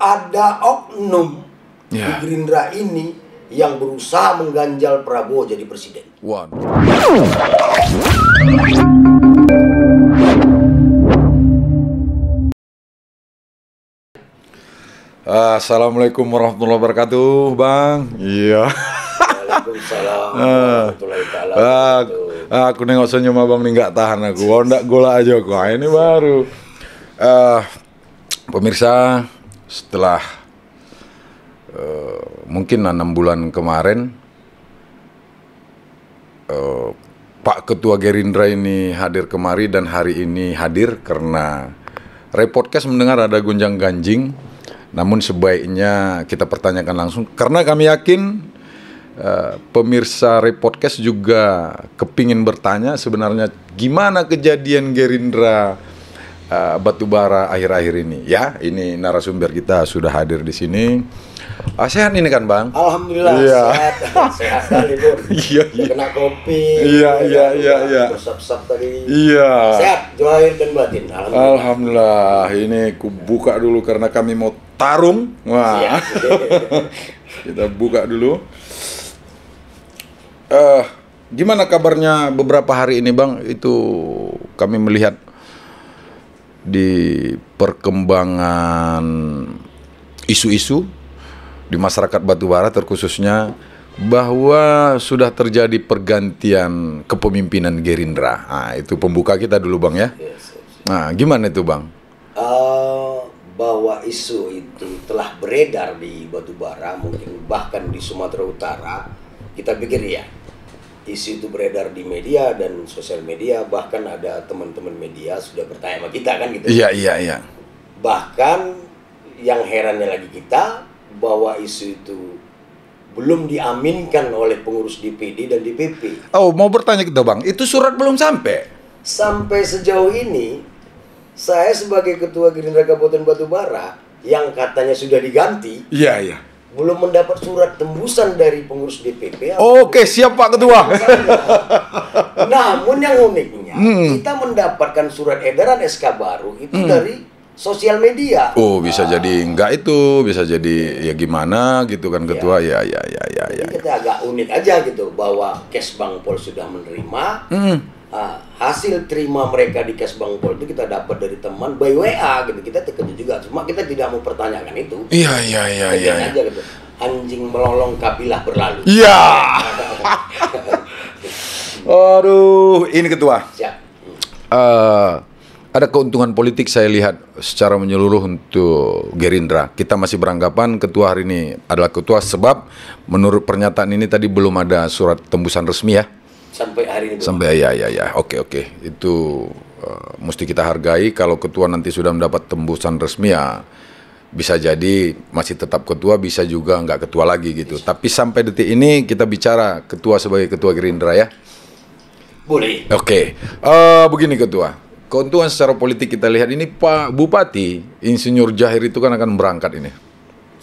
ada oknum di Gerindra ini yang berusaha mengganjal Prabowo jadi presiden. Assalamualaikum warahmatullahi wabarakatuh, Bang. Iya. Waalaikumsalam warahmatullahi wabarakatuh. Aku nengok senyum Abang nih nggak tahan aku. Oh, ndak gola aja aku. Ini baru. Pemirsa, setelah mungkin 6 bulan kemarin Pak Ketua Gerindra ini hadir kemari dan hari ini hadir karena Repodcast mendengar ada gonjang-ganjing. Namun sebaiknya kita pertanyakan langsung karena kami yakin pemirsa Repodcast juga kepingin bertanya sebenarnya gimana kejadian Gerindra batubara akhir-akhir ini. Ya, ini narasumber kita sudah hadir di sini. Sehat ini kan, Bang? Alhamdulillah, sehat sekali, Bro. Iya. Kena kopi. Iya. Bersap-sap tadi. Iya. Sehat, zahir dan batin. Alhamdulillah. Ini ku buka dulu karena kami mau tarung. Wah. Kita buka dulu. Gimana kabarnya beberapa hari ini, Bang? Itu kami melihat di perkembangan isu-isu di masyarakat batubara terkhususnya bahwa sudah terjadi pergantian kepemimpinan Gerindra. Nah, itu pembuka kita dulu, Bang, ya. Nah, gimana itu, Bang? Bahwa isu itu telah beredar di batubara, mungkin bahkan di Sumatera Utara, kita pikir ya, isu itu beredar di media dan sosial media, bahkan ada teman-teman media sudah bertanya sama kita kan gitu. Iya. Bahkan yang herannya lagi kita, bahwa isu itu belum diaminkan oleh pengurus DPD dan DPP. Oh, mau bertanya kita, Bang, itu surat belum sampai? Sampai sejauh ini, saya sebagai Ketua Gerindra Kabupaten Batubara, yang katanya sudah diganti, Iya. belum mendapat surat tembusan dari pengurus DPP. Oke, siap Pak Ketua. Namun yang uniknya, kita mendapatkan surat edaran SK baru itu dari sosial media. Oh, bisa jadi enggak itu, bisa jadi ya gimana gitu kan Ketua. Ya. Jadi kita agak unik aja gitu bahwa Kesbangpol sudah menerima. Hasil terima mereka di Kesbangpol itu kita dapat dari teman by WA gitu. Kita terkejut juga, cuma kita tidak mau pertanyakan itu. Iya. Aja gitu. Anjing melolong kabilah berlalu. Iya. Aduh, ini Ketua. Siap. Ada keuntungan politik saya lihat secara menyeluruh untuk Gerindra. Kita masih beranggapan Ketua hari ini adalah Ketua sebab menurut pernyataan ini tadi belum ada surat tembusan resmi ya. Sampai hari ini. Sampai ya. Oke. Itu mesti kita hargai. Kalau Ketua nanti sudah mendapat tembusan resmi ya bisa jadi masih tetap Ketua, bisa juga nggak Ketua lagi gitu. Tapi sampai detik ini kita bicara Ketua sebagai Ketua Gerindra ya. Boleh. Oke. Begini Ketua. Keuntungan secara politik kita lihat ini Pak Bupati Insinyur Jahir itu kan akan berangkat ini.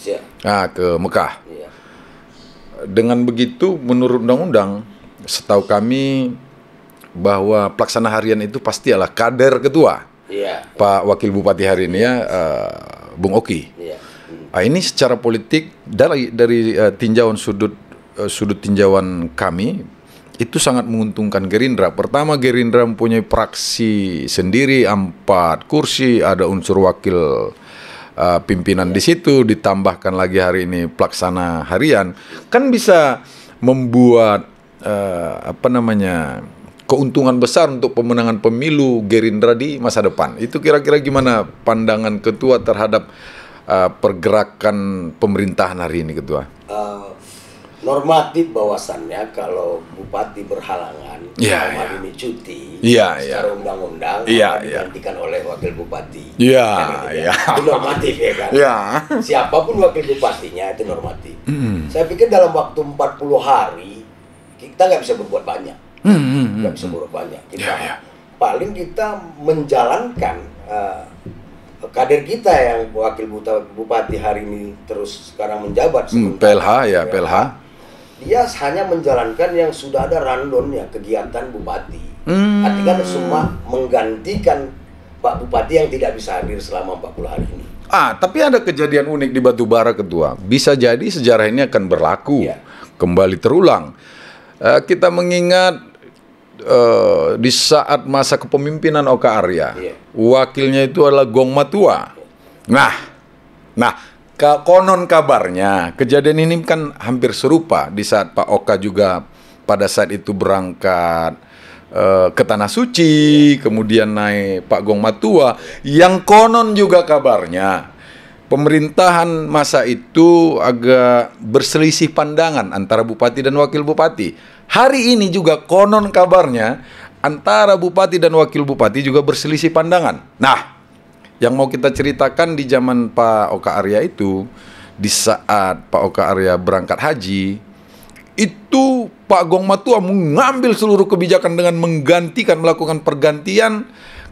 Siap. Nah, ke Mekah. Iya. Dengan begitu menurut undang-undang setahu kami bahwa pelaksana harian itu pasti adalah kader ketua. Iya. Pak Wakil Bupati hari ini ya Bung Oki. Iya. Ini secara politik dari tinjauan sudut tinjauan kami itu sangat menguntungkan Gerindra. Pertama, Gerindra mempunyai fraksi sendiri 4 kursi, ada unsur wakil pimpinan di situ, ditambahkan lagi hari ini pelaksana harian, kan bisa membuat keuntungan besar untuk pemenangan pemilu Gerindra di masa depan. Itu kira-kira gimana pandangan Ketua terhadap pergerakan pemerintahan hari ini, Ketua? Normatif bahwasannya kalau bupati berhalangan, hari ini cuti, secara undang-undang digantikan oleh wakil bupati. Itu normatif ya kan. Siapapun wakil bupatinya itu normatif. Saya pikir dalam waktu 40 hari kita nggak bisa berbuat banyak. Nggak bisa berbuat banyak. Paling kita menjalankan kader kita yang wakil bupati hari ini terus sekarang menjabat. PLH. Dia hanya menjalankan yang sudah ada randonnya kegiatan bupati. Artinya semua menggantikan Pak Bupati yang tidak bisa hadir selama 40 hari ini. Tapi ada kejadian unik di Batubara, Ketua. Bisa jadi sejarah ini akan berlaku, kembali terulang. Kita mengingat di saat masa kepemimpinan Oka Arya, wakilnya itu adalah Gong Matua. Nah, konon kabarnya kejadian ini kan hampir serupa di saat Pak Oka juga pada saat itu berangkat ke Tanah Suci, kemudian naik Pak Gong Matua, yang konon juga kabarnya pemerintahan masa itu agak berselisih pandangan antara bupati dan wakil bupati. Hari ini juga konon kabarnya antara bupati dan wakil bupati juga berselisih pandangan. Nah, yang mau kita ceritakan di zaman Pak Oka Arya itu, di saat Pak Oka Arya berangkat haji, itu Pak Gong Matua mengambil seluruh kebijakan dengan melakukan pergantian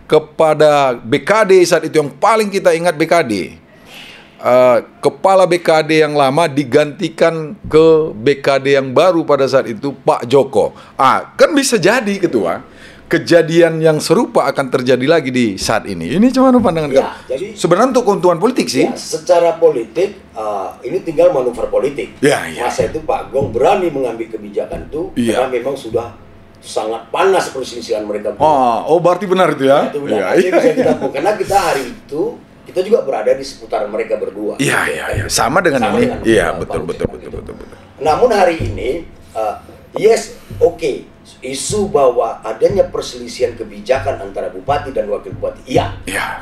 kepada BKD saat itu, yang paling kita ingat BKD. Kepala BKD yang lama digantikan ke BKD yang baru pada saat itu, Pak Joko. Kan bisa jadi, Ketua, kejadian yang serupa akan terjadi lagi di saat ini. Ini cuma pandangan jadi sebenarnya untuk keuntungan politik sih. Secara politik, ini tinggal manuver politik. Masa itu Pak Gong berani mengambil kebijakan itu karena memang sudah sangat panas perselisihan mereka. Berarti benar itu ya? Itu benar. Karena kita hari itu kita juga berada di seputaran mereka berdua. Sama dengan ini. Betul. Namun hari ini, isu bahwa adanya perselisihan kebijakan antara bupati dan wakil bupati,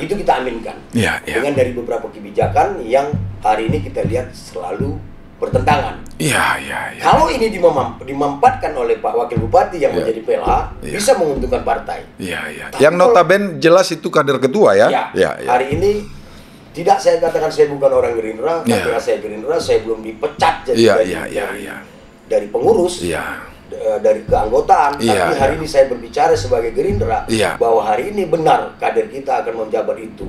itu kita aminkan. Dengan dari beberapa kebijakan yang hari ini kita lihat selalu bertentangan. Kalau ini dimampatkan oleh Pak Wakil Bupati yang menjadi PLH, bisa menguntungkan partai. Yang notabene jelas itu kader ketua ya. Hari ini tidak saya katakan saya bukan orang Gerindra, ketika saya Gerindra saya belum dipecat dari pengurus, dari keanggotaan. Tapi hari ini saya berbicara sebagai Gerindra bahwa hari ini benar kader kita akan menjabat itu.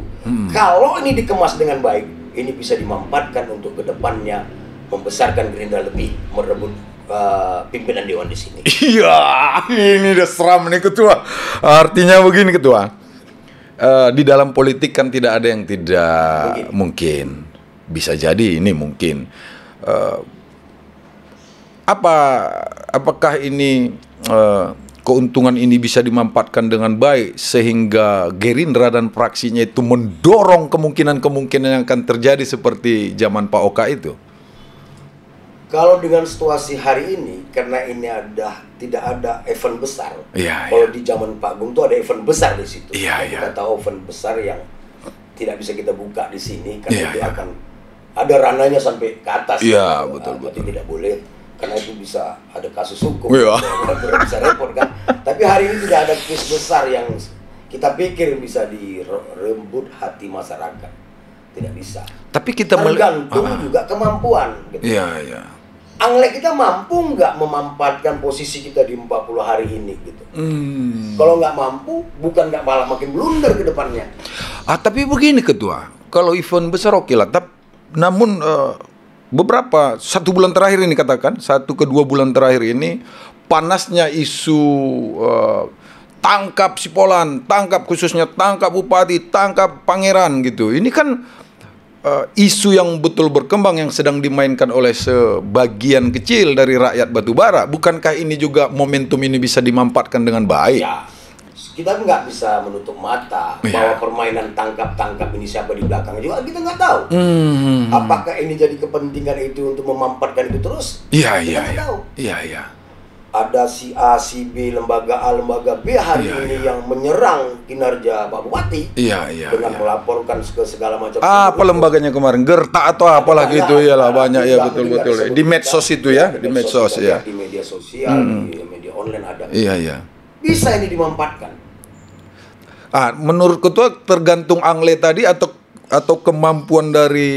Kalau ini dikemas dengan baik, ini bisa dimampatkan untuk kedepannya membesarkan Gerindra lebih, merebut pimpinan dewan di sini. Ini udah seram nih, Ketua. Artinya begini, Ketua. Di dalam politik kan tidak ada yang tidak mungkin. Bisa jadi ini mungkin. Apakah ini keuntungan ini bisa dimanfaatkan dengan baik sehingga Gerindra dan fraksinya itu mendorong kemungkinan-kemungkinan yang akan terjadi seperti zaman Pak Oka itu? Kalau dengan situasi hari ini, karena ini tidak ada event besar. Kalau di zaman Pak Gong itu ada event besar di situ. Kita tahu event besar yang tidak bisa kita buka di sini karena dia akan ada ranahnya sampai ke atas. Betul. Tidak boleh, karena itu bisa ada kasus hukum. Bisa repot kan. Tapi hari ini tidak ada kes besar yang kita pikir bisa dirembut hati masyarakat. Tidak bisa. Tapi kita tergantung juga kemampuan. Gitu. Anglek kita mampu nggak memanfaatkan posisi kita di 40 hari ini gitu. Kalau nggak mampu, bukan nggak malah makin blunder ke depannya. Tapi begini, Ketua, kalau event besar oke lah. Namun beberapa 1 bulan terakhir ini, katakan 1 ke 2 bulan terakhir ini, panasnya isu tangkap Sipolan, khususnya tangkap bupati, tangkap pangeran gitu. Ini kan isu yang betul berkembang yang sedang dimainkan oleh sebagian kecil dari rakyat Batubara. Bukankah ini juga momentum ini bisa dimanfaatkan dengan baik? Kita nggak bisa menutup mata bahwa permainan tangkap-tangkap ini siapa di belakang juga kita nggak tahu. Apakah ini jadi kepentingan itu untuk memanfaatkan itu terus? Kita nggak tahu. Ada si A, si B, lembaga A, lembaga B hari ini yang menyerang kinerja Pak Bupati dengan melaporkan ke segala macam. Apa lembaganya kemarin? Gerta atau apalah gitu, banyak betul. Di medsos itu di medsos Di media sosial, di media online ada. Bisa ini dimanfaatkan. Menurut Ketua tergantung Angle tadi atau kemampuan dari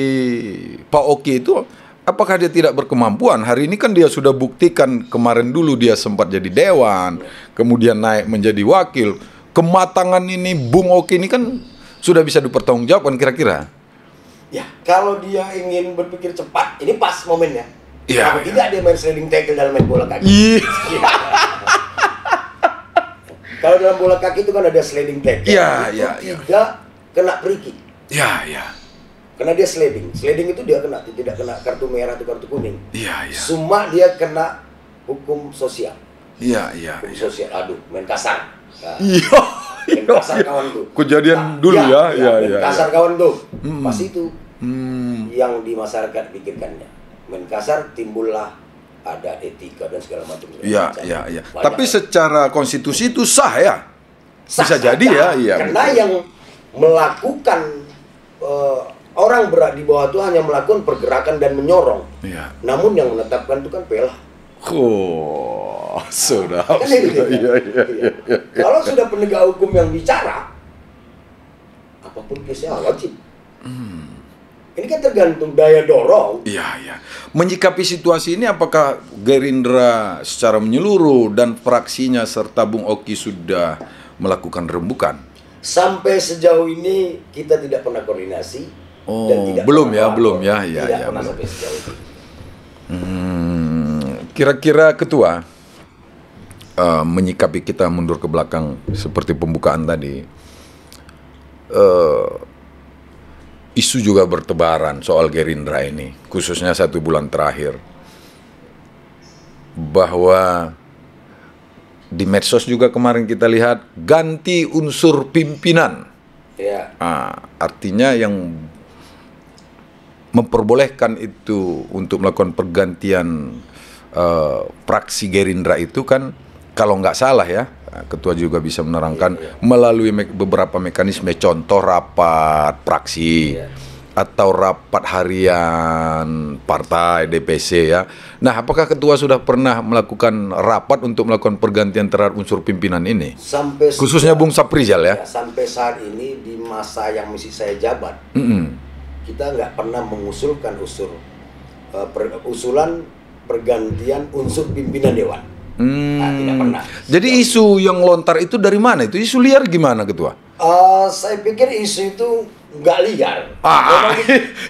Pak Oki itu. Apakah dia tidak berkemampuan? Hari ini kan dia sudah buktikan, kemarin dulu dia sempat jadi dewan, kemudian naik menjadi wakil. Kematangan ini, Bung Oki ini kan sudah bisa dipertanggungjawabkan kira-kira. Kalau dia ingin berpikir cepat, ini pas momennya. Kalau tidak dia main sliding tackle dalam main bola kaki. Kalau dalam bola kaki itu kan ada sliding tackle. Tidak kena free kick. Karena dia sliding. Sliding itu dia tidak kena kartu merah atau kartu kuning. Iya, iya. Cuma dia kena hukum sosial. Iya, iya. Hukum sosial, aduh, main kasar. Nah, iya. main kasar kawan tuh. Kejadian dulu ya. Main kasar kawan tuh. Pas itu yang di masyarakat pikirkannya. Main kasar timbullah ada etika dan segala macam. Iya. Tapi secara konstitusi itu sah ya? Bisa jadi ya, iya. Karena yang melakukan orang berat di bawah itu hanya melakukan pergerakan dan menyorong. Iya. Namun yang menetapkan itu kan PLH. Sudah. Kan iya. Kalau sudah penegak hukum yang bicara, apapun kesnya wajib. Ini kan tergantung daya dorong. Iya. Menyikapi situasi ini, apakah Gerindra secara menyeluruh dan fraksinya serta Bung Oki sudah melakukan rembukan? Sampai sejauh ini kita tidak pernah koordinasi. Dan tidak belum pernah ya. Tidak pernah sampai sejauh ini. Kira-kira ketua menyikapi kita mundur ke belakang seperti pembukaan tadi. Isu juga bertebaran soal Gerindra ini, khususnya 1 bulan terakhir, bahwa di medsos juga kemarin kita lihat ganti unsur pimpinan. Ya. Artinya yang memperbolehkan itu untuk melakukan pergantian fraksi Gerindra itu kan, kalau nggak salah ya, ketua juga bisa menerangkan melalui beberapa mekanisme, contoh rapat fraksi atau rapat harian partai DPC ya. Nah, apakah ketua sudah pernah melakukan rapat untuk melakukan pergantian terhadap unsur pimpinan ini? Khususnya Bung Saprizal ya? Sampai saat ini di masa yang mesti saya jabat, kita nggak pernah mengusulkan usulan pergantian unsur pimpinan dewan. Tidak pernah. Jadi isu yang lontar itu dari mana? Itu isu liar gimana, ketua? Saya pikir isu itu nggak liar.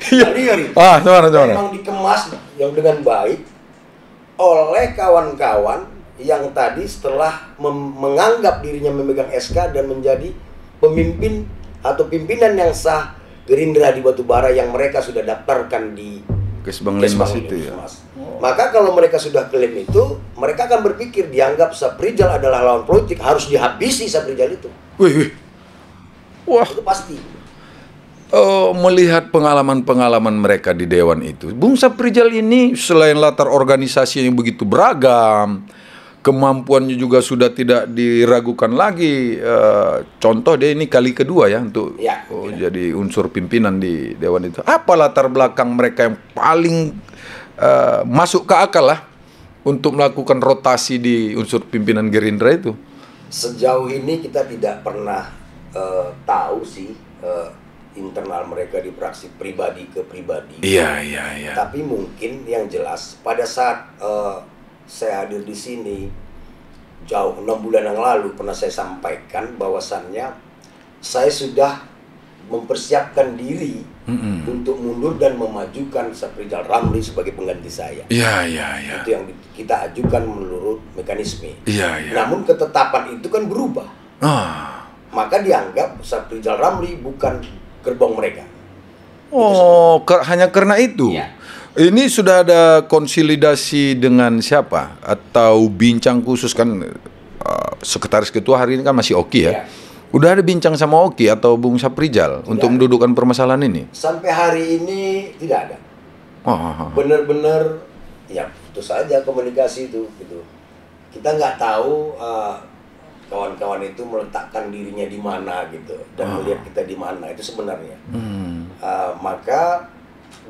Nggak liar. Memang dikemas yang dengan baik oleh kawan-kawan yang tadi setelah menganggap dirinya memegang SK dan menjadi pemimpin atau pimpinan yang sah Gerindra di Batubara yang mereka sudah daftarkan di Kesbanglinmas itu ya. Maka kalau mereka sudah klaim itu, mereka akan berpikir dianggap Saprizal adalah lawan politik, harus dihabisi Saprizal itu. Wah, itu pasti. Melihat pengalaman-pengalaman mereka di dewan itu, Bung Saprizal ini selain latar organisasi yang begitu beragam, kemampuannya juga sudah tidak diragukan lagi. Contoh dia ini kali kedua ya untuk jadi unsur pimpinan di dewan itu. Apa latar belakang mereka yang paling masuk ke akal lah untuk melakukan rotasi di unsur pimpinan Gerindra itu? Sejauh ini kita tidak pernah tahu sih internal mereka di fraksi pribadi ke pribadi. Iya. Tapi mungkin yang jelas pada saat saya hadir di sini jauh 6 bulan yang lalu pernah saya sampaikan bahwasannya saya sudah mempersiapkan diri untuk mundur dan memajukan Saprizal Ramli sebagai pengganti saya. Iya. Itu yang kita ajukan menurut mekanisme. Iya. Namun ketetapan itu kan berubah. Maka dianggap Saprizal Ramli bukan gerbong mereka. Hanya karena itu. Ya. Ini sudah ada konsolidasi dengan siapa? Atau bincang khusus kan sekretaris ketua hari ini kan masih Oki ya? Udah ada bincang sama Oki atau Bung Saprizal untuk mendudukkan permasalahan ini? Sampai hari ini tidak ada. Benar-benar ya itu saja komunikasi itu gitu. Kita nggak tahu kawan-kawan itu meletakkan dirinya di mana gitu dan melihat kita di mana itu sebenarnya. Maka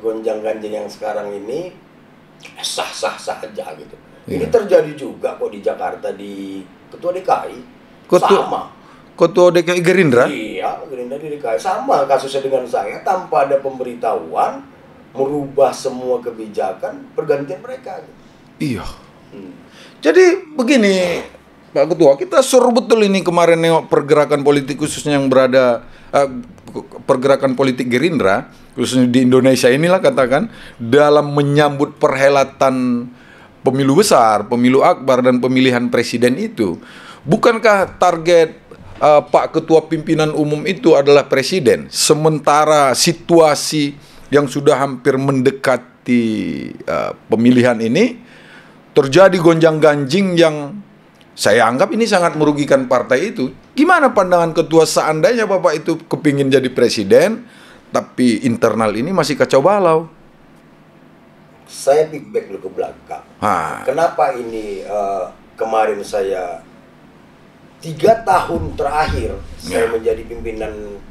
gonjang-ganjing yang sekarang ini sah-sah saja gitu. Ini terjadi juga kok di Jakarta di Ketua DKI. Sama. Ketua DKI Gerindra? Iya, Gerindra di DKI sama kasusnya dengan saya, tanpa ada pemberitahuan merubah semua kebijakan pergantian mereka. Iya. Jadi begini, Pak Ketua, kita suruh betul ini kemarin nengok pergerakan politik khususnya yang berada pergerakan politik Gerindra khususnya di Indonesia inilah katakan dalam menyambut perhelatan pemilu besar, pemilu akbar dan pemilihan presiden itu. Bukankah target Pak Ketua Pimpinan Umum itu adalah presiden, sementara situasi yang sudah hampir mendekati pemilihan ini terjadi gonjang-ganjing yang saya anggap ini sangat merugikan partai itu. Gimana pandangan ketua seandainya Bapak itu kepingin jadi presiden, tapi internal ini masih kacau balau? Saya feedback dulu ke belakang. Kenapa ini kemarin saya 3 tahun terakhir saya menjadi pimpinan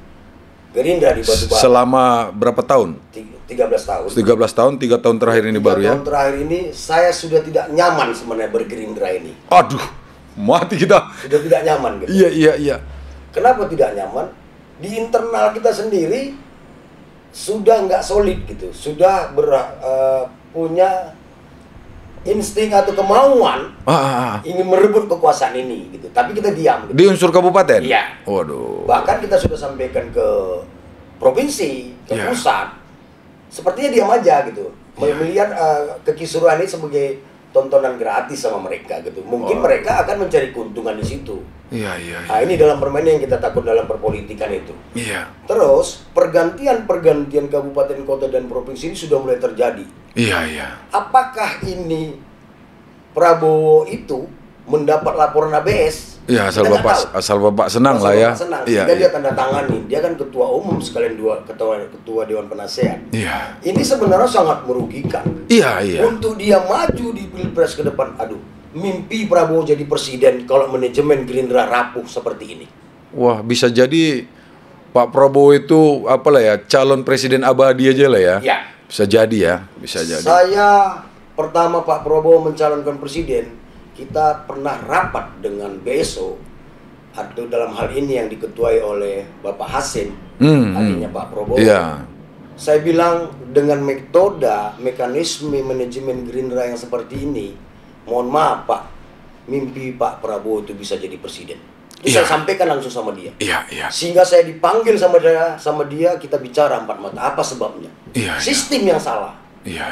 Gerindra di Batubara. Selama berapa tahun? 13 tahun. 13 tahun, 3 tahun terakhir ini baru ya? 3 tahun terakhir ini saya sudah tidak nyaman sebenarnya bergerindra ini. Aduh, mati kita. Sudah tidak nyaman gitu. Iya. Kenapa tidak nyaman? Di internal kita sendiri sudah nggak solid gitu. Sudah punya insting atau kemauan ingin merebut kekuasaan ini gitu. Tapi kita diam gitu. Di unsur kabupaten? Iya. Waduh. Bahkan kita sudah sampaikan ke provinsi, ke pusat. Sepertinya diam aja gitu. Melihat kekisruhan ini sebagai tontonan gratis sama mereka gitu. Mungkin mereka akan mencari keuntungan di situ. Iya. Nah, ini dalam permainan yang kita takut dalam perpolitikan itu. Iya. Terus pergantian kabupaten, kota dan provinsi ini sudah mulai terjadi. Iya. Apakah ini Prabowo itu mendapat laporan ABS? Iya, asal Bapak senang lah ya. Senang. Iya. Dia tanda tangani. Dia kan ketua umum sekalian ketua Dewan Penasehat. Iya. Ini sebenarnya sangat merugikan. Iya. Untuk dia maju di Pilpres ke depan, mimpi Prabowo jadi presiden kalau manajemen Gerindra rapuh seperti ini. Wah, bisa jadi Pak Prabowo itu calon presiden abadi aja lah ya. Iya. Bisa jadi ya, bisa jadi. Saya pertama Pak Prabowo mencalonkan presiden, kita pernah rapat dengan BSO atau dalam hal ini yang diketuai oleh Bapak Hasim, adiknya Pak Prabowo. Iya. Saya bilang dengan mekanisme manajemen Gerindra yang seperti ini, mohon maaf Pak, mimpi Pak Prabowo itu bisa jadi presiden. Itu saya sampaikan langsung sama dia. Iya. Sehingga saya dipanggil sama dia, kita bicara 4 mata. Apa sebabnya? Sistem yang salah. Iya.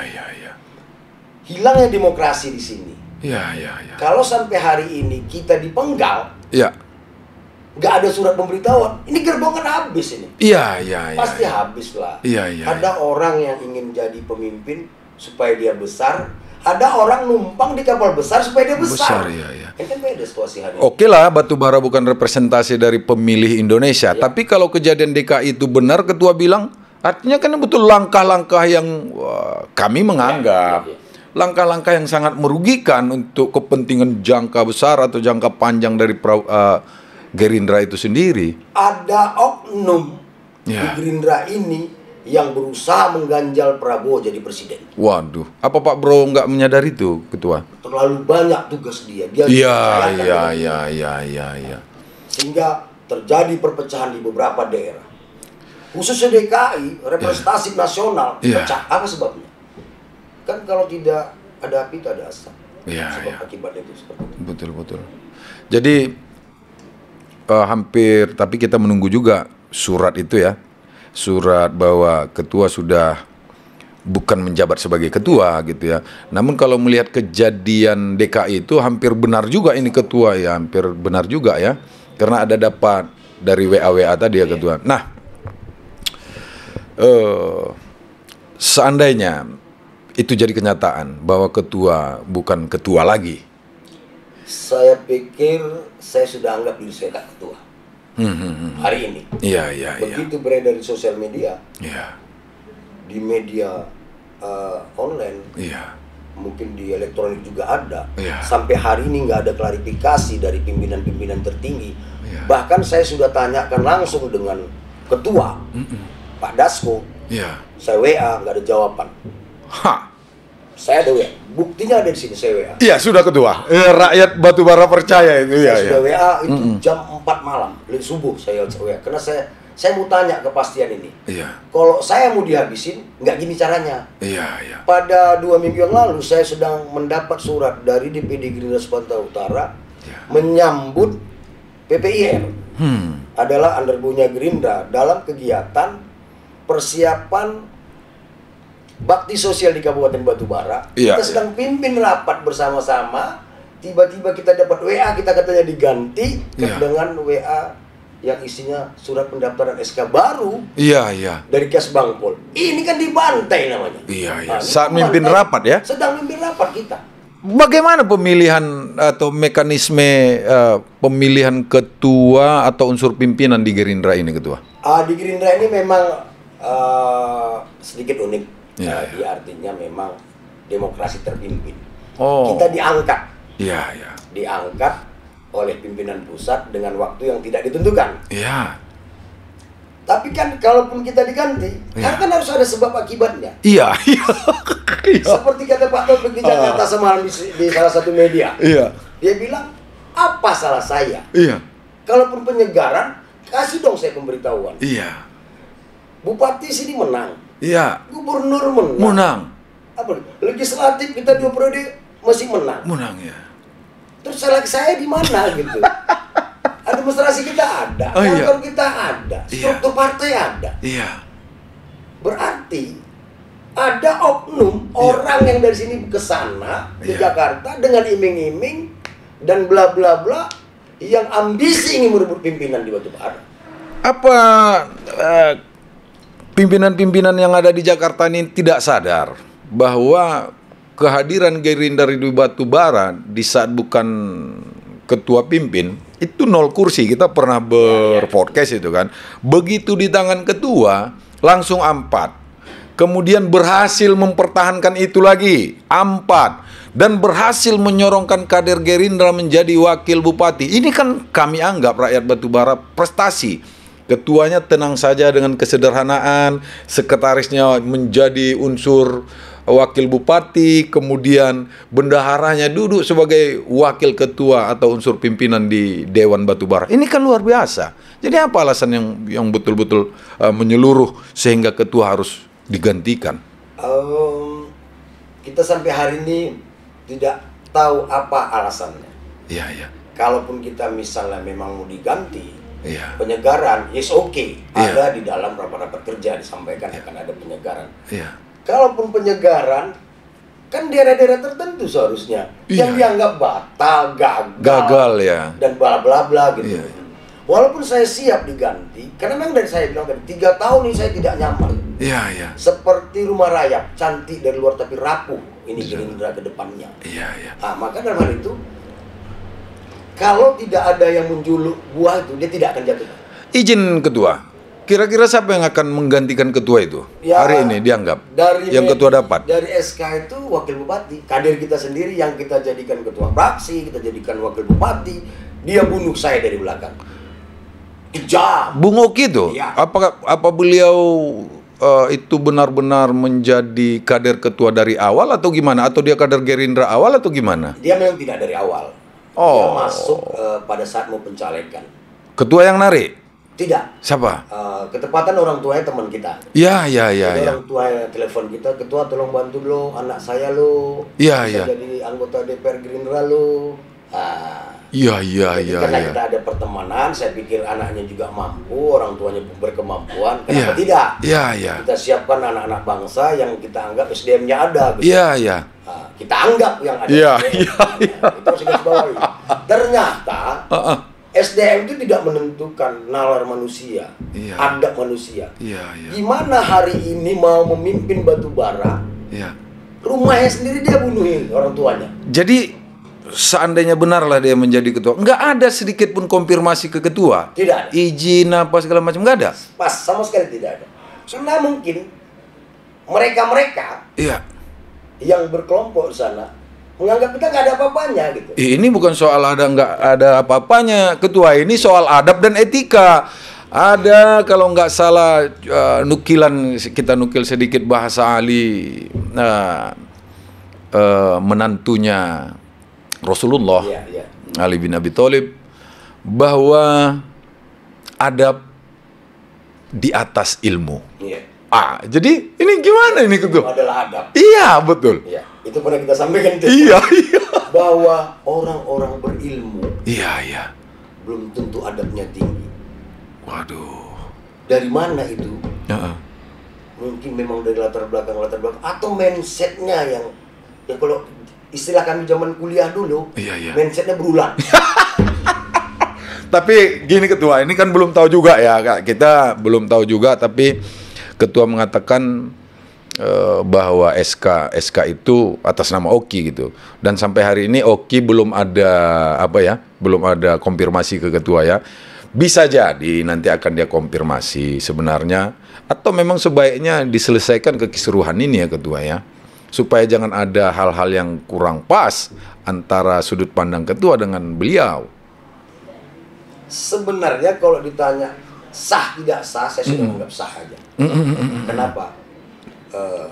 Hilangnya demokrasi di sini. Iya. Kalau sampai hari ini kita dipenggal, nggak ada surat pemberitahuan, ini gerbong kan habis ini. Iya. Pasti habis lah. Iya. Ada orang yang ingin jadi pemimpin supaya dia besar, ada orang numpang di kapal besar supaya dia besar. Iya. Kan beda situasi hari ini. Oke lah, Batubara bukan representasi dari pemilih Indonesia, tapi kalau kejadian DKI itu benar, ketua bilang, artinya kan betul langkah-langkah yang kami menganggap langkah-langkah yang sangat merugikan untuk kepentingan jangka besar atau jangka panjang dari Gerindra itu sendiri. Ada oknum di Gerindra ini yang berusaha mengganjal Prabowo jadi presiden. Waduh, apa Pak Bro nggak menyadari itu, Ketua? Terlalu banyak tugas dia. Iya. Sehingga terjadi perpecahan di beberapa daerah. Khususnya DKI, representasi nasional, pecah. Apa sebabnya? Kan kalau tidak ada api, tak ada asap. Sebab akibatnya itu seperti itu. Betul. Jadi hampir, tapi kita menunggu juga surat itu ya. Surat bahwa ketua sudah bukan menjabat sebagai ketua gitu ya. Namun kalau melihat kejadian DKI itu hampir benar juga ini ketua ya, hampir benar juga ya. Karena ada dapat dari WA tadi ya ketua. Nah, seandainya itu jadi kenyataan bahwa ketua bukan ketua lagi, saya pikir saya sudah anggap diri saya ketua hari ini. Iya. Begitu beredar di sosial media, di media online, mungkin di elektronik juga ada. Sampai hari ini nggak ada klarifikasi dari pimpinan-pimpinan tertinggi. Bahkan saya sudah tanyakan langsung dengan ketua Pak Dasko. Saya WA nggak ada jawaban. Saya ada WA, buktinya ada di sini, saya WA. Iya, sudah ketua. Rakyat Batubara percaya itu. Saya sudah WA itu jam 4 malam, subuh saya WA. Karena saya mau tanya kepastian ini. Kalau saya mau dihabisin, nggak gini caranya. Pada 2 minggu yang lalu, saya sedang mendapat surat dari DPD Gerindra Sumatera Utara menyambut PPIR. Adalah undergo-nya Gerindra dalam kegiatan persiapan bakti sosial di Kabupaten Batubara. Kita sedang pimpin rapat bersama-sama. Tiba-tiba kita dapat WA, kita katanya diganti dengan WA yang isinya surat pendaftaran SK baru. Iya. Dari Kesbangpol. Ini kan dibantai namanya. Iya. Saat mimpin rapat ya? Sedang mimpin rapat kita. Bagaimana pemilihan atau mekanisme pemilihan ketua atau unsur pimpinan di Gerindra ini, Ketua? Di Gerindra ini memang sedikit unik. Di artinya memang demokrasi terpimpin. Kita diangkat. Iya. Diangkat oleh pimpinan pusat dengan waktu yang tidak ditentukan. Iya. Tapi kan kalaupun kita diganti, kan harus ada sebab akibatnya. Iya. Seperti kata Pak Taufik di Jakarta semalam di salah satu media. Iya. Dia bilang, apa salah saya? Iya. Kalaupun penyegaran, kasih dong saya pemberitahuan. Iya. Bupati sini menang. Iya. Gubernur menang. Apa? Legislatif kita 2 periode masih menang. Menang ya. Terus salah saya di mana gitu? Administrasi kita ada, kantor kita ada, struktur partai ada. Iya. Berarti ada oknum orang yang dari sini ke sana ke Jakarta dengan iming-iming dan bla bla bla yang ambisi ingin merebut pimpinan di Batubara. Apa pimpinan-pimpinan yang ada di Jakarta ini tidak sadar bahwa kehadiran Gerindra di Batubara di saat bukan ketua pimpin itu 0 kursi. Kita pernah berpodcast itu kan. Begitu di tangan ketua langsung 4. Kemudian berhasil mempertahankan itu lagi 4 dan berhasil menyorongkan kader Gerindra menjadi wakil bupati. Ini kan kami anggap rakyat Batubara prestasi. Ketuanya tenang saja dengan kesederhanaan, sekretarisnya menjadi unsur wakil bupati, kemudian bendaharanya duduk sebagai wakil ketua atau unsur pimpinan di Dewan Batubara. Ini kan luar biasa. Jadi apa alasan yang betul-betul menyeluruh sehingga ketua harus digantikan? Kita sampai hari ini tidak tahu apa alasannya. Iya. Kalaupun kita misalnya memang mau diganti, penyegaran, ada di dalam rapat-rapat kerja disampaikan akan ada penyegaran. Kalaupun penyegaran, kan daerah-daerah tertentu seharusnya yang dianggap batal, gagal ya, dan bla bla bla gitu. Walaupun saya siap diganti, karena memang dari saya bilang tadi 3 tahun ini saya tidak nyaman. Seperti rumah rayap, cantik dari luar tapi rapuh. Ini Gerindra ke depannya. Maka dalam hal itu, kalau tidak ada yang menjuluk buah itu, dia tidak akan jatuh. Izin ketua. Kira-kira siapa yang akan menggantikan ketua itu? Hari ini dianggap yang ketua dapat. Dari SK itu wakil bupati, kader kita sendiri yang kita jadikan ketua fraksi, kita jadikan wakil bupati, dia bunuh saya dari belakang. Kejam. Bung Oki itu? Apa beliau itu benar-benar menjadi kader ketua dari awal atau gimana? Atau dia kader Gerindra awal atau gimana? Dia memang tidak dari awal. Dia masuk pada saat mau pencalekan. Ketua yang narik? Tidak. Siapa? Ketepatan orang tuanya teman kita. Iya. Orang tuanya telepon kita, ketua tolong bantu lo, anak saya lo. Iya. Jadi anggota DPR Gerindra lo. Iya. Karena kita ada pertemanan, saya pikir anaknya juga mampu, orang tuanya berkemampuan. Kenapa tidak? Iya. Kita siapkan anak-anak bangsa yang kita anggap SDM-nya ada. Gitu. Iya. Kita anggap yang ada. Iya. Itu harus kita bawahi. Ternyata SDM itu tidak menentukan nalar manusia, adab manusia. Gimana hari ini mau memimpin Batubara, rumahnya sendiri dia bunuhin orang tuanya. Jadi seandainya benarlah dia menjadi ketua, nggak ada sedikit pun konfirmasi ke ketua? Tidak ada. Izin apa segala macam nggak ada? Pas, sama sekali tidak ada. Karena mungkin mereka yang berkelompok di sana menganggap kita nggak ada apa-apanya gitu. Ini bukan soal nggak ada apa-apanya ketua, ini soal adab dan etika. Ada kalau nggak salah kita nukil sedikit bahasa Ali menantunya Rasulullah Ali bin Abi Thalib, bahwa adab di atas ilmu. Jadi ini gimana ini ketua? Adalah adab. Iya, betul. Itu pernah kita sampaikan bahwa orang-orang berilmu belum tentu adabnya tinggi. Waduh. Dari mana itu? Mungkin memang dari latar belakang atau mindsetnya yang kalau istilah kami zaman kuliah dulu, mindsetnya berulang. Tapi gini ketua, ini kan belum tahu juga ya, Kak. Kita belum tahu juga, tapi ketua mengatakan bahwa SK itu atas nama Oki gitu. Dan sampai hari ini Oki belum ada belum ada konfirmasi ke ketua ya. Bisa jadi nanti akan dia konfirmasi sebenarnya, atau memang sebaiknya diselesaikan keseluruhan ini ya ketua ya, supaya jangan ada hal-hal yang kurang pas antara sudut pandang ketua dengan beliau. Sebenarnya kalau ditanya sah tidak sah, saya sudah menganggap sah aja. Kenapa?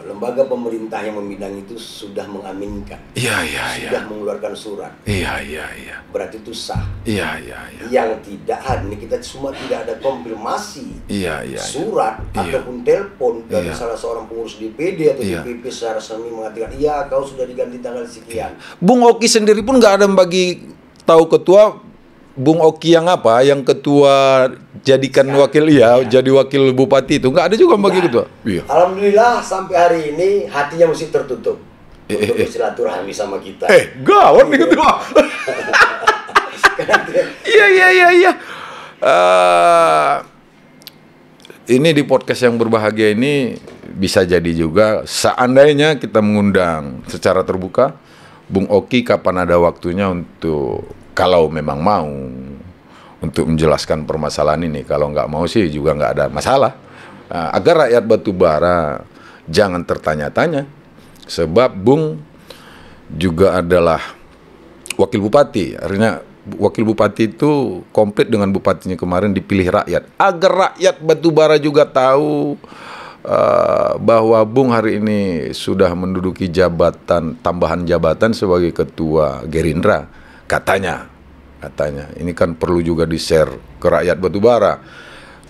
Lembaga pemerintah yang memidang itu sudah mengaminkan, sudah mengeluarkan surat, berarti itu sah. Yang tidak ada, kita semua tidak ada konfirmasi surat ataupun telepon dari salah seorang pengurus DPD atau DPP secara resmi mengatakan iya kau sudah diganti tanggal sekian. Bung Oki sendiri pun nggak ada bagi tahu ketua. Bung Oki yang apa? Yang ketua jadikan wakil jadi wakil bupati itu nggak ada juga bagi ketua. Alhamdulillah sampai hari ini hatinya masih tertutup untuk bersilaturahmi sama kita. Gawat nih ketua. Iya. Ini di podcast yang berbahagia ini bisa jadi juga seandainya kita mengundang secara terbuka Bung Oki kapan ada waktunya untuk, kalau memang mau, untuk menjelaskan permasalahan ini. Kalau nggak mau sih juga nggak ada masalah. Agar rakyat Batubara jangan tertanya-tanya. Sebab Bung juga adalah wakil bupati. Artinya wakil bupati itu komplit dengan bupatinya kemarin dipilih rakyat. Agar rakyat Batubara juga tahu bahwa Bung hari ini sudah menduduki tambahan jabatan sebagai ketua Gerindra. Katanya ini kan perlu juga di-share ke rakyat Batubara,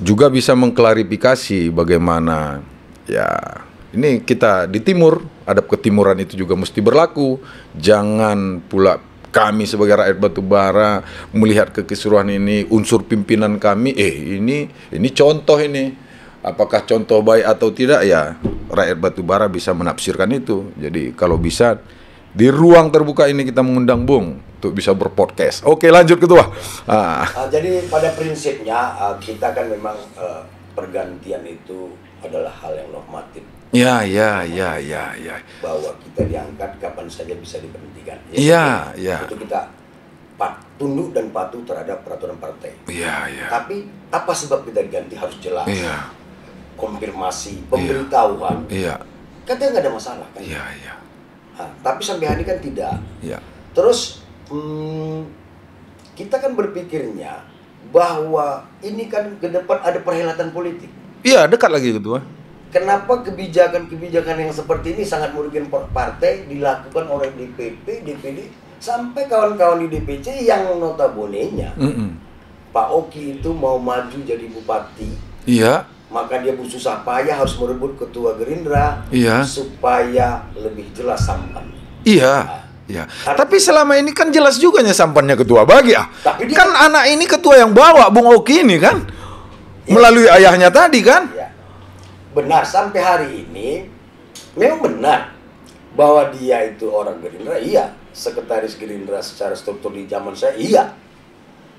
juga bisa mengklarifikasi bagaimana ya ini kita di timur, adab ketimuran itu juga mesti berlaku. Jangan pula kami sebagai rakyat Batubara melihat kekeseluruhan ini unsur pimpinan kami ini contoh ini, apakah contoh baik atau tidak ya rakyat Batubara bisa menafsirkan itu. Jadi kalau bisa di ruang terbuka ini kita mengundang Bung untuk bisa berpodcast. Oke, lanjut ketua. Jadi pada prinsipnya kita kan memang pergantian itu adalah hal yang normatif. Ya. Bahwa kita diangkat kapan saja bisa diberhentikan. Ya. Itu kita tunduk dan patuh terhadap peraturan partai. Tapi apa sebab kita diganti harus jelas. Konfirmasi, pemberitahuan. Katanya nggak ada masalah kan. Tapi sampai hari ini kan tidak. Terus kita kan berpikirnya bahwa ini kan ke depan ada perhelatan politik. Iya, dekat lagi ketua. Kenapa kebijakan-kebijakan yang seperti ini sangat merugikan partai dilakukan oleh DPP, DPD, sampai kawan-kawan di DPC yang notabene-nya Pak Oki itu mau maju jadi bupati. Maka dia susah payah harus merebut ketua Gerindra supaya lebih jelas sampan. Tapi selama ini kan jelas juga sampannya ketua bagi kan anak ini ketua yang bawa Bung Oki ini kan melalui ayahnya tadi kan. Benar, sampai hari ini memang benar bahwa dia itu orang Gerindra, sekretaris Gerindra secara struktur di zaman saya,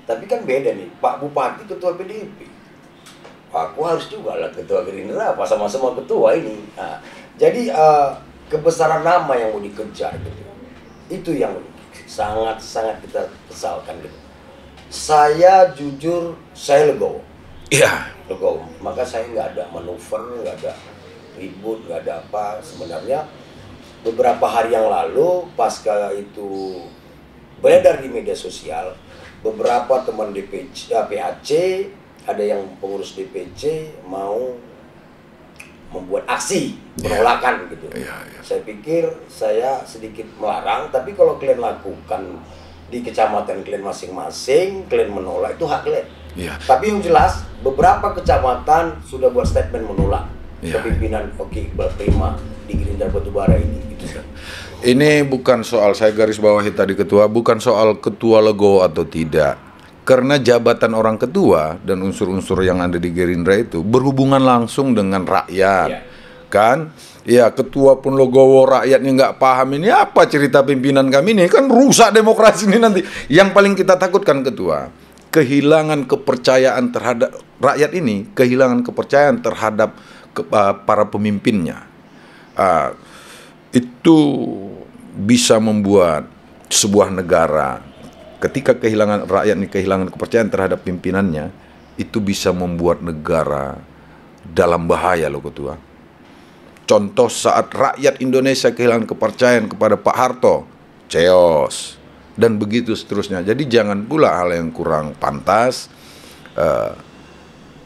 tapi kan beda nih, Pak Bupati ketua PDIP. Aku harus juga lah ketua Gerindra, sama-sama ketua ini. Jadi kebesaran nama yang mau dikejar gitu, itu yang sangat-sangat kita kesalkan gitu. Saya jujur, saya legowo. Legowo. Maka saya nggak ada manuver, nggak ada ribut, nggak ada apa. Sebenarnya beberapa hari yang lalu pasca itu beredar di media sosial, beberapa teman PAC, ada yang pengurus DPC mau membuat aksi penolakan gitu. Saya pikir saya sedikit melarang, tapi kalau kalian lakukan di kecamatan kalian masing-masing, kalian menolak, itu hak kalian. Tapi yang jelas beberapa kecamatan sudah buat statement menolak kepimpinan Oki Iqbal Prima di Gerindra Batubara ini. Ini bukan soal, saya garis bawahi tadi ketua, bukan soal ketua legowo atau tidak. Karena jabatan orang ketua dan unsur-unsur yang ada di Gerindra itu berhubungan langsung dengan rakyat, kan? Ya, ketua pun legowo, rakyatnya nggak paham ini apa cerita pimpinan kami ini, kan rusak demokrasi ini nanti. Yang paling kita takutkan ketua, kehilangan kepercayaan terhadap rakyat ini, kehilangan kepercayaan terhadap para pemimpinnya. Itu bisa membuat sebuah negara, ketika rakyat ini kehilangan kepercayaan terhadap pimpinannya, itu bisa membuat negara dalam bahaya loh Ketua. Contoh saat rakyat Indonesia kehilangan kepercayaan kepada Pak Harto, chaos, dan begitu seterusnya. Jadi jangan pula hal yang kurang pantas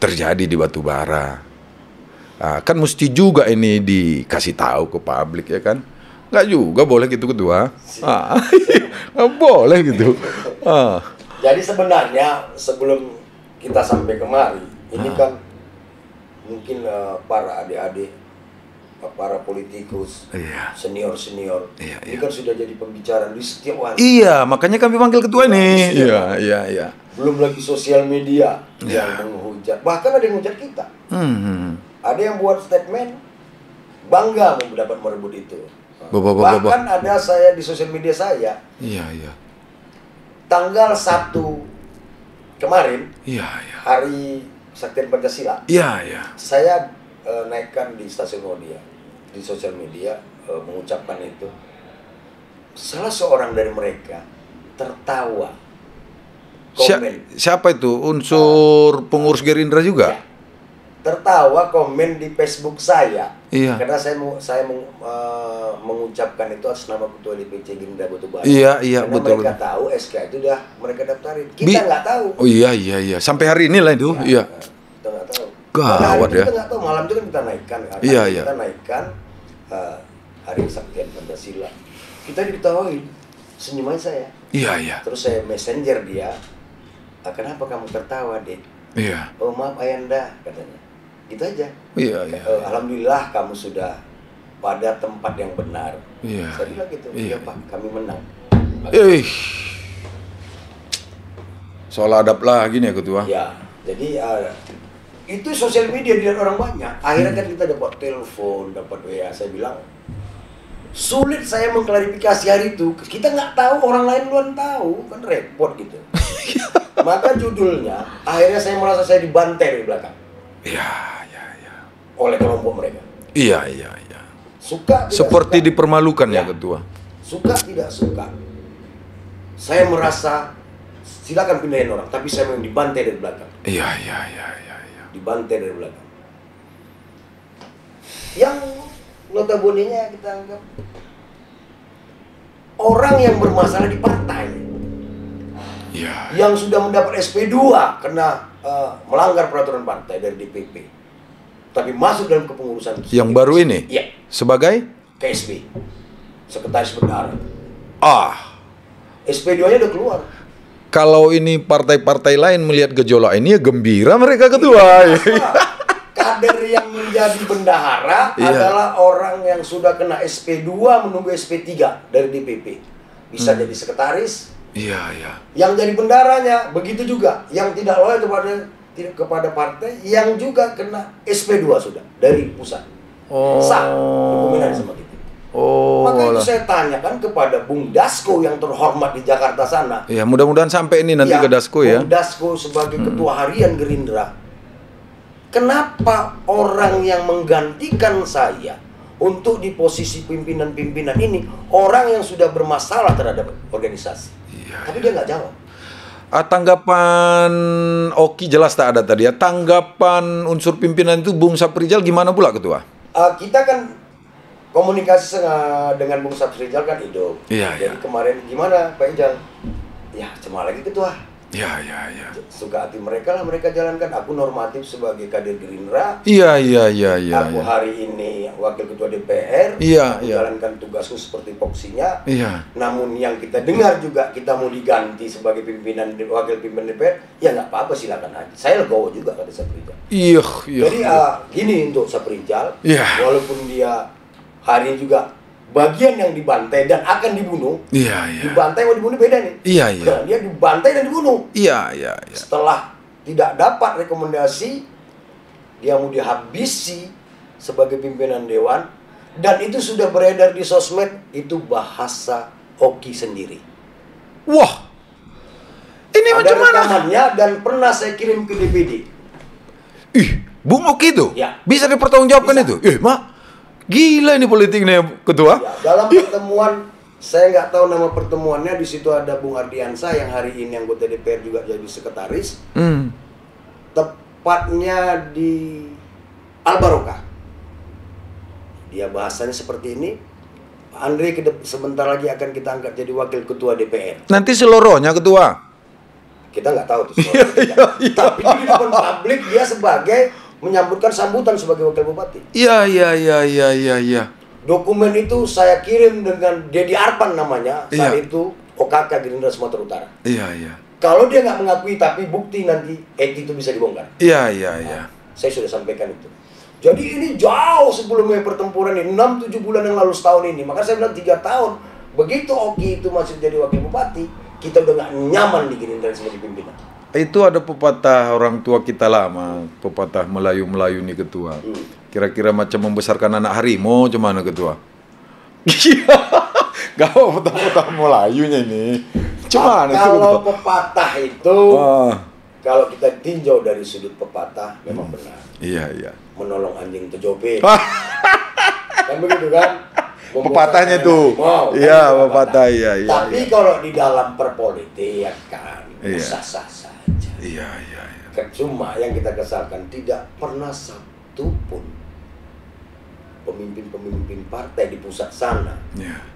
terjadi di batubara. Kan mesti juga ini dikasih tahu ke publik ya kan. Nggak juga boleh gitu Ketua. Nggak boleh gitu. Jadi sebenarnya sebelum kita sampai kemari, ini kan mungkin para adik-adik, para politikus, senior-senior, ini kan sudah jadi pembicaraan di setiap hari. Iya, makanya kami panggil Ketua nih. Iya. Belum lagi sosial media yang menghujat, bahkan ada yang menghujat kita. Ada yang buat statement bangga mendapat merebut itu. Bahkan ada saya di sosial media saya. Iya. Tanggal 1 kemarin, hari Kesaktian Pancasila. Iya. Saya naikkan di stasiun media, di sosial media, mengucapkan itu. Salah seorang dari mereka tertawa. Siapa itu? Unsur pengurus Gerindra juga? Ya, tertawa komen di Facebook saya. Iya. Karena saya mengucapkan itu atas nama Ketua DPC Gerindra Batubara. Iya, karena betul. Mereka tahu SK itu udah mereka daftarin. Kita nggak tahu. Oh iya. Sampai hari ini lah itu. Iya. Kita nggak tahu. Gawat ya. Kita nggak tahu, malam itu kan kita naikkan. Iya. Kita naikkan hari Kesaktian Pancasila. Kita diketawain, senyuman saya. Iya. Terus saya messenger dia. Kenapa kamu tertawa, Dek? Iya. Oh maaf Ayanda, katanya. Gitu aja. Iya. Alhamdulillah kamu sudah pada tempat yang benar. Iya. Saya bilang gitu. Iya Pak, kami menang. Soal adab lagi nih Ketua. Ya, jadi itu sosial media dilihat orang banyak. Akhirnya kan kita dapat telepon, dapat WA. Saya bilang sulit saya mengklarifikasi hari itu. Kita nggak tahu, orang lain luar tahu, kan repot gitu. Maka judulnya, akhirnya saya merasa saya dibantai di belakang. Iya. Oleh kelompok mereka. Iya. Suka tidak seperti suka. Dipermalukan ya Ketua. Suka tidak suka. Saya merasa silakan pindahin orang, tapi saya memang dibantai dari belakang. Iya. Dibantai dari belakang. Yang notabene-nya kita anggap orang yang bermasalah di partai. Iya. Yang sudah mendapat SP2 karena melanggar peraturan partai dari DPP. Tapi masuk dalam kepengurusan. Yang baru ini? Iya. Sebagai? KSB. Sekretaris Bendahara. SP2-nya udah keluar. Kalau ini partai-partai lain melihat gejolak ini ya gembira mereka Ketua. Kader yang menjadi bendahara adalah orang yang sudah kena SP2 menunggu SP3 dari DPP. Bisa jadi sekretaris. Iya. Yang jadi bendaharanya begitu juga. Yang tidak loyal kepada partai, yang juga kena SP2 sudah dari pusat. Sah dokumen sama kita. Maka itu saya tanyakan kepada Bung Dasko yang terhormat di Jakarta sana. Ya, mudah-mudahan sampai ini nanti ke Dasko ya. Bung Dasko sebagai ketua harian Gerindra. Kenapa orang yang menggantikan saya untuk di posisi pimpinan-pimpinan ini orang yang sudah bermasalah terhadap organisasi? Tapi dia nggak jawab. Tanggapan Oki jelas tak ada tadi ya. Tanggapan unsur pimpinan itu Bung Saprijal gimana pula Ketua? Kita kan komunikasi dengan Bung Saprijal kan hidup. Jadi kemarin gimana Pak Ijal? Ya cuma lagi Ketua. Iya. Suka hati mereka lah, mereka jalankan. Aku normatif sebagai kader Gerindra. Iya. Aku hari ini wakil ketua DPR. Aku jalankan tugasku seperti voksinya. Namun yang kita dengar juga kita mau diganti sebagai wakil pimpinan DPR. Ya nggak apa-apa, silakan aja. Saya legowo juga kata Saprijal. Iya. Jadi gini untuk Saprijal. Walaupun dia hari ini juga bagian yang dibantai dan akan dibunuh. Dibantai mau dibunuh beda nih. Nah, dia dibantai dan dibunuh. Iya. Setelah tidak dapat rekomendasi, dia mau dihabisi sebagai pimpinan dewan, dan itu sudah beredar di sosmed. Itu bahasa Oki sendiri. Wah. Ini ada macam mana? rekamannya dan pernah saya kirim ke DPD. Bung Oki itu? Ya. Bisa dipertanggungjawabkan itu? Mak, gila ini politiknya ketua. Ya, dalam pertemuan, saya nggak tahu nama pertemuannya, di situ ada Bung Ardiansa yang hari ini anggota DPR juga jadi sekretaris. Tepatnya di Al-Barokah. Dia bahasanya seperti ini. Pak Andre sebentar lagi akan kita angkat jadi wakil ketua DPR. Nanti seluruhnya ketua. Kita nggak tahu tuh. Tapi di depan publik dia sebagai menyambutkan sambutan sebagai wakil bupati. Iya. Dokumen itu saya kirim dengan Dedi Arpan namanya, saat itu OKK Gerindra Sumatera Utara. Iya. Kalau dia nggak mengakui tapi bukti nanti itu bisa dibongkar. Iya. Nah, saya sudah sampaikan itu. Jadi ini jauh sebelumnya pertempuran ini, 6-7 bulan yang lalu, setahun ini. Maka saya bilang 3 tahun. Begitu Oki itu masih jadi wakil bupati, kita udah nggak nyaman di Gerindra sebagai pimpinan. Itu ada pepatah orang tua kita lama, pepatah Melayu nih ketua. Kira-kira macam membesarkan anak harimau, cuman ketua. Gak mau pepatah Melayunya ini. Cuman kalau pepatah itu, kalau kita tinjau dari sudut pepatah, memang benar. Iya. Menolong anjing terjopit. Kan begitu kan? Pepatahnya tuh. Iya, pepatah. Iya. Tapi kalau di dalam perpolitik kan sah-sah saja. Iya. Cuma yang kita kesalkan tidak pernah satu pun pemimpin-pemimpin partai di pusat sana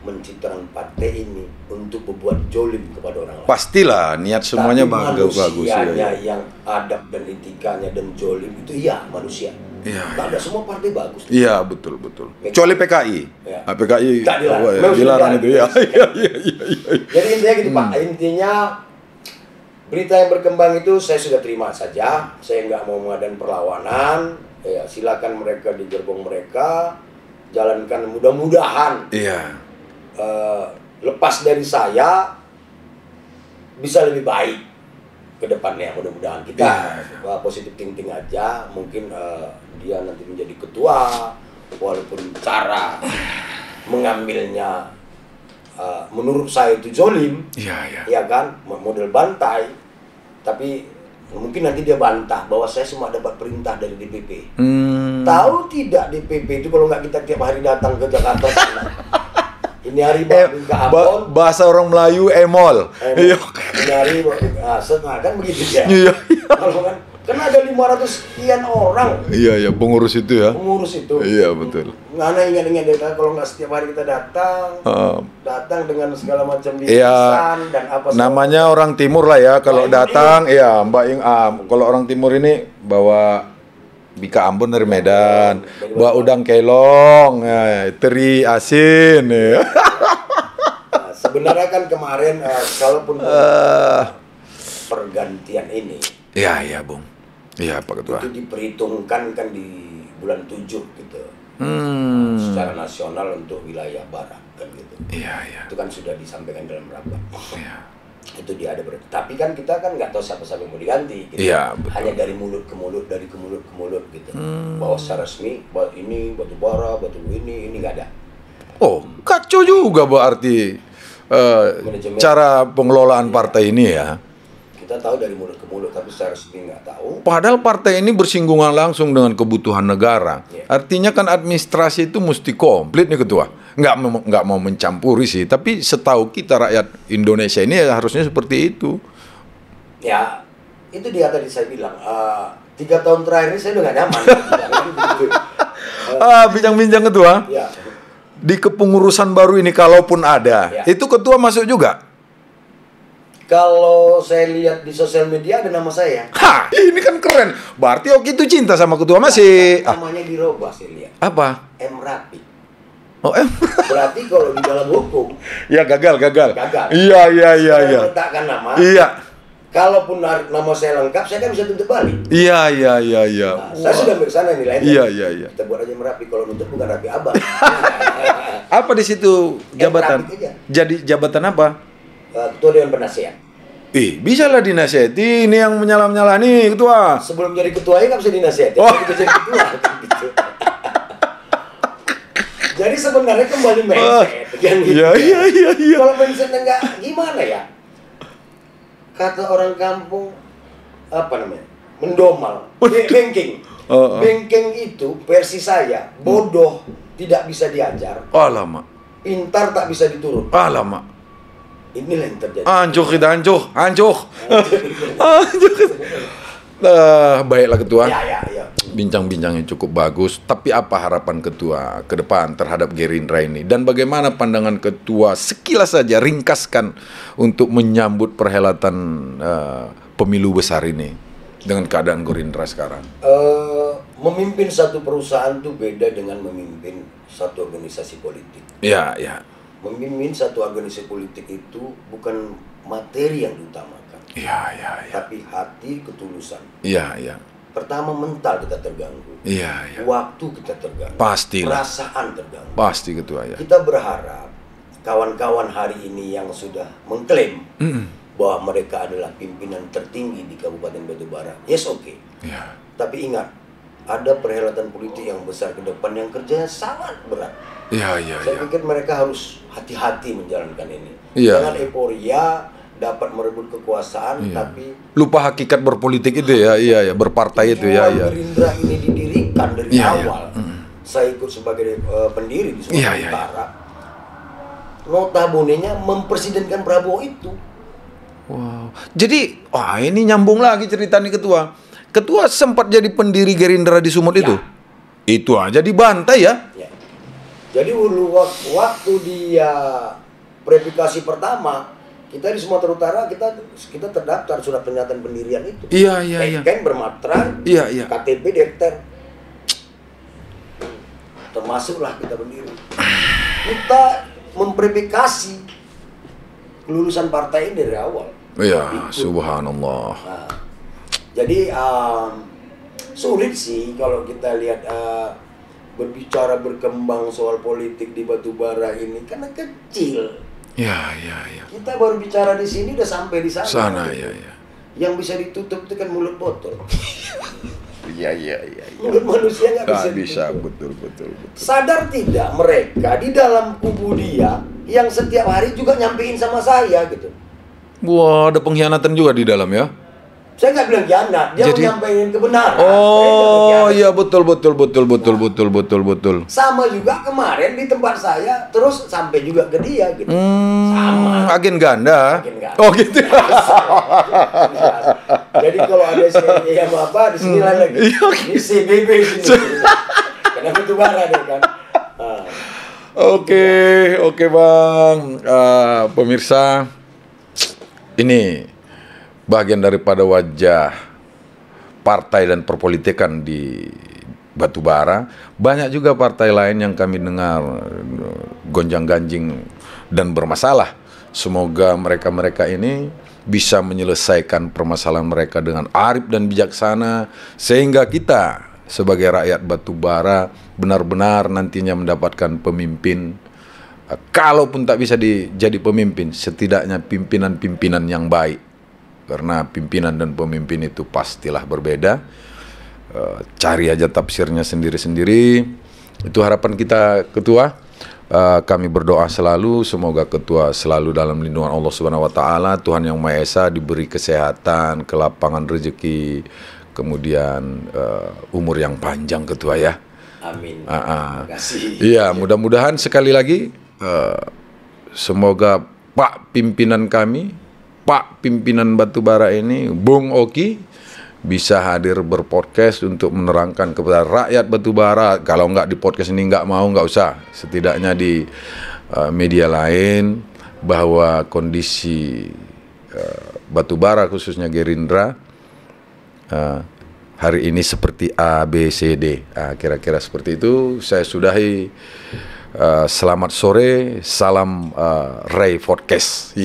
mencitrakan partai ini untuk berbuat jolim kepada orang lain. Pastilah niat semuanya bagus. Manusianya yang adab dan etikanya dan jolim itu manusia. Iya. Ada semua partai bagus. Iya, betul. Kecuali PKI. Ya. PKI dilarang itu ya. Jadi intinya gitu Pak. Intinya berita yang berkembang itu saya sudah terima saja. Saya nggak mau mengadakan perlawanan. Ya, silakan mereka di gerbong mereka, jalankan, mudah-mudahan. Iya. Lepas dari saya bisa lebih baik ke depannya, mudah-mudahan kita positif thinking aja. Mungkin dia nanti menjadi ketua, walaupun cara mengambilnya menurut saya itu zolim, ya kan, model bantai. Tapi mungkin nanti dia bantah bahwa saya semua dapat perintah dari DPP. Tahu tidak DPP itu kalau nggak kita tiap hari datang ke Jakarta sana. Ini hari ke Ambon. Bahasa orang Melayu emol. Ini hari kan begitu ya. Kalau kan ada 500 sekian orang. Iya, pengurus itu ya. Pengurus itu. Iya, betul. Ngana ingat kalau nggak setiap hari kita datang dengan segala macam bisisan dan apa. Namanya orang timur lah ya, kalau datang kalau orang timur ini bawa bika Ambon dari Medan, bawa udang kelong, teri asin. Nah, sebenarnya kan kemarin kalaupun pergantian ini. Iya, Bung. Iya, Pak Ketua. Itu diperhitungkan kan di bulan 7 gitu. Secara nasional untuk wilayah barat kan gitu. Iya. Itu kan sudah disampaikan dalam rapat. Iya. Itu dia ada tapi kan kita kan nggak tahu siapa yang mau diganti gitu. Iya, betul. Hanya dari mulut ke mulut, dari ke mulut gitu. Bahwa secara resmi buat ini batu bara, batu ini nggak ada. Oh, kacau juga berarti cara pengelolaan partai ini ya. Kita tahu dari mulut ke mulut, tapi secara resmi nggak tahu. Padahal partai ini bersinggungan langsung dengan kebutuhan negara. Artinya kan administrasi itu mesti komplit nih Ketua. Nggak mau mencampuri sih, tapi setahu kita rakyat Indonesia ini harusnya seperti itu. Ya, itu dia tadi saya bilang. 3 tahun terakhir ini saya udah nggak nyaman. Bincang-bincang Ketua. Ya. Di kepengurusan baru ini kalaupun ada, itu Ketua masuk juga? Kalau saya lihat di sosial media ada nama saya. Ini kan keren. Berarti Oki itu cinta sama Ketua masih. Namanya dirubah saya lihat. Apa? M. Rapi. Oh, M. Berarti kalau di dalam hukum. Ya gagal. Iya. Saya letakkan nama. Iya. Kalaupun nama saya lengkap, saya kan bisa tuntut balik. Iya. Nah, saya sudah ambil sana nilainya. Iya. Kita buat aja Merapi. Kalau nuntut bukan Rapi Abang. Apa di situ jabatan? Jadi jabatan apa? Ketua Dewan Penasihat. Bisa lah dinasihati. Ini yang menyalah-nyalah nih Ketua. Sebelum jadi ketua nggak bisa dinasihati. Kita jadi ketua gitu. Jadi sebenarnya kembali mindset. Iya. Kalau mindsetnya nggak gimana ya? kata orang kampung apa namanya? Mendomal, bengking. Bengking itu versi saya, bodoh tidak bisa diajar. Alamak. Pintar tak bisa diturun. Alamak. Inilah yang terjadi. Hancur. Baiklah Ketua. Ya. Bincang-bincangnya cukup bagus. Tapi apa harapan Ketua ke depan terhadap Gerindra ini? Dan bagaimana pandangan Ketua sekilas saja ringkaskan untuk menyambut perhelatan pemilu besar ini dengan keadaan Gerindra sekarang? Memimpin satu perusahaan itu beda dengan memimpin satu organisasi politik. Ya. Memimpin satu organisasi politik itu bukan materi yang diutamakan. Ya. Tapi hati, ketulusan. Ya. Pertama, mental kita terganggu. Ya. Waktu kita terganggu. Pastilah. Perasaan terganggu. Pasti Ketua ya. Kita berharap kawan-kawan hari ini yang sudah mengklaim bahwa mereka adalah pimpinan tertinggi di Kabupaten Batubara. Yes, oke. Ya. Tapi ingat, ada perhelatan politik yang besar ke depan yang kerjanya sangat berat. Ya. Saya pikir mereka harus hati-hati menjalankan ini. Ya. Jangan euforia dapat merebut kekuasaan, tapi lupa hakikat berpolitik itu ya. Iya, berpartai itu ya. Gerindra ini didirikan dari awal. Saya ikut sebagai pendiri di Sumatera Utara. Notabene-nya mempresidenkan Prabowo itu. Wow. Jadi, ini nyambung lagi cerita nih Ketua. Ketua sempat jadi pendiri Gerindra di Sumut itu. Itu aja dibantai ya. Jadi dulu waktu dia verifikasi pertama, kita di Sumatera Utara kita terdaftar surat pernyataan pendirian itu. Iya. Kan bermatran, KTP dekter. Termasuklah kita berdiri. Kita memverifikasi kelulusan partai ini dari awal. Iya, subhanallah. Nah, jadi sulit sih kalau kita lihat berbicara berkembang soal politik di Batubara ini karena kecil. Ya. Kita baru bicara di sini udah sampai di sana. Ya. Yang bisa ditutup itu kan mulut botol. Iya. Mulut manusia nggak bisa. Betul. Sadar tidak mereka di dalam kubu dia yang setiap hari juga nyampein sama saya gitu. Wah, ada pengkhianatan juga di dalam ya? Saya nggak bilang khianat, dia menyampaikan kebenaran. Oh iya betul. Sama juga kemarin di tempat saya, terus sampai juga ke dia gitu. Sama. Agen ganda. Oh gitu. Jadi kalau ada yang apa di sini lagi. Di CBB sini. Karena Batubara deh kan. Oke Bang. Pemirsa, ini bagian daripada wajah partai dan perpolitikan di Batubara. Banyak juga partai lain yang kami dengar gonjang-ganjing dan bermasalah. Semoga mereka ini bisa menyelesaikan permasalahan mereka dengan arif dan bijaksana, sehingga kita sebagai rakyat Batubara benar-benar nantinya mendapatkan pemimpin. Kalaupun tak bisa jadi pemimpin, setidaknya pimpinan-pimpinan yang baik. Karena pimpinan dan pemimpin itu pastilah berbeda. Cari aja tafsirnya sendiri-sendiri. Itu harapan kita Ketua. Kami berdoa selalu semoga Ketua selalu dalam lindungan Allah Subhanahu wa taala, Tuhan Yang Maha Esa, diberi kesehatan, kelapangan rezeki, kemudian umur yang panjang Ketua ya. Amin. Terima kasih. Iya, mudah-mudahan sekali lagi semoga Pak pimpinan kami, Pak pimpinan Batubara ini, Bung Oki, bisa hadir berpodcast untuk menerangkan kepada rakyat Batubara. Kalau nggak di podcast ini nggak usah. Setidaknya di media lain bahwa kondisi Batubara khususnya Gerindra hari ini seperti A, B, C, D. Kira-kira seperti itu. Saya sudahi. Selamat sore, salam Ray Podcast.